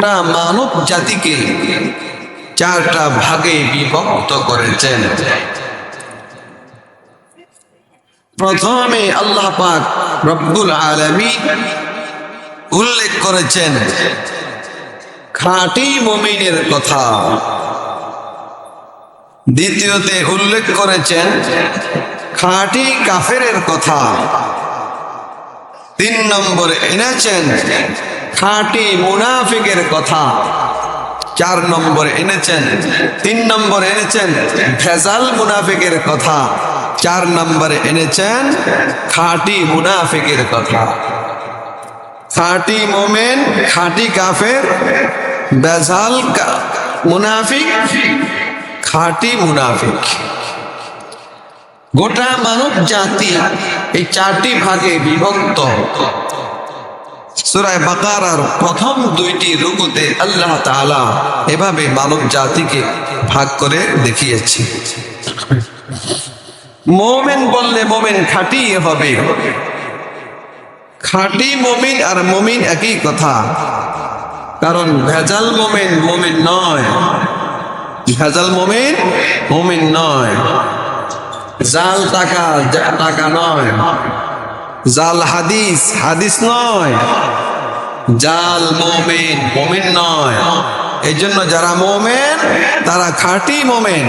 মানব জাতিকে চারটা ভাগে বিভক্ত করেছেন। প্রথমে আল্লাহ পাক রব্বুল আলামিন উল্লেখ করেছেন খাঁটি মুমিনের কথা, দ্বিতীয়তে উল্লেখ করেছেন খাঁটি কাফেরের কথা, 3 নম্বরে এনেছেন খাঁটি মুনাফিকের কথা, 4 নম্বরে এনেছেন 3 নম্বরে এনেছেন ভেজাল মুনাফিকের কথা, 4 নম্বরে এনেছেন খাঁটি মুনাফিকের কথা। খাঁটি মোমেন, খাঁটি কাফের, ভেজাল মুনাফিক, খাঁটি মুনাফিক। গোটা মানব জাতি এই 4টি ভাগে বিভক্ত। সূরা বাকারার প্রথম 2টি রুকুতে আল্লাহ তাআলা এভাবে মানব জাতিকে ভাগ করে দেখিয়েছে। মুমিন বললে মুমিন খাঁটি হবে, খাঁটি মুমিন আর মুমিন একই কথা, কারণ ভেজাল মুমিন মুমিন নয়, ভেজাল মুমিন মুমিন নয়, জাল টাকা টাকা নয়, জাল হাদিস হাদিস নয়, জাল মুমিন মুমিন নয়। এই জন্য যারা মুমিন তারা খাঁটি মুমিন।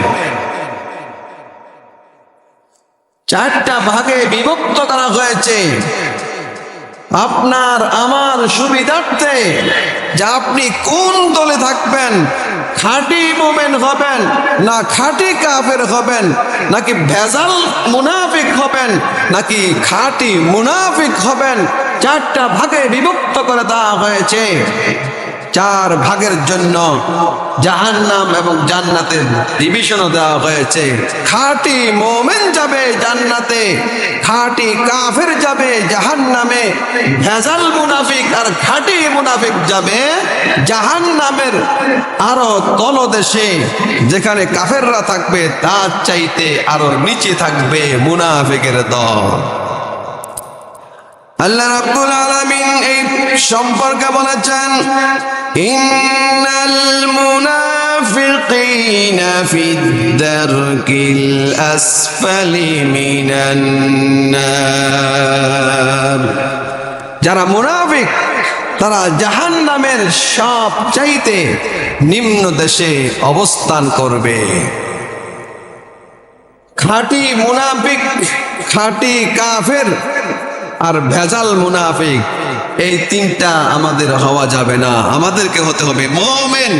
4টা ভাগে বিভক্ত করা হয়েছে আপনার আমার সুবিধার্থে, যে আপনি কোন দলে থাকবেন, খাঁটি মুমিন হবেন না খাঁটি কাফের হবেন, নাকি ভেজাল মুনাফিক হবেন নাকি খাঁটি মুনাফিক হবেন। 4টা ভাগে বিভক্ত করে দেওয়া হয়েছে। 4 ভাগের জন্য জাহান্নাম এবং জান্নাতের ডিভিশনও দেওয়া হয়েছে। খাঁটি মুমিন যাবে জান্নাতে, খাঁটি কাফের যাবে জাহান্নামে, ভেজাল মুনাফিক আর খাঁটি মুনাফিক যাবে জাহান্নামের আরো তলদেশে, যেখানে কাফেররা থাকবে তার চাইতে আরো নিচে থাকবে মুনাফিকের দল। আল্লাহ রাব্বুল আলামিন এই সম্পর্কে বলেছেন, ইন্নাল মুনাফিকিনা ফিদ দারকিল আসফালি মিনান নার। যারা মুনাফিক তারা জাহান্নামের সব চাইতে নিম্ন দেশে অবস্থান করবে। খাঁটি মুনাফিক, খাঁটি কাফের আর ভেজাল মুনাফিক, এই 3টা আমাদের হওয়া যাবে না। আমাদেরকে হতে হবে মুমিন।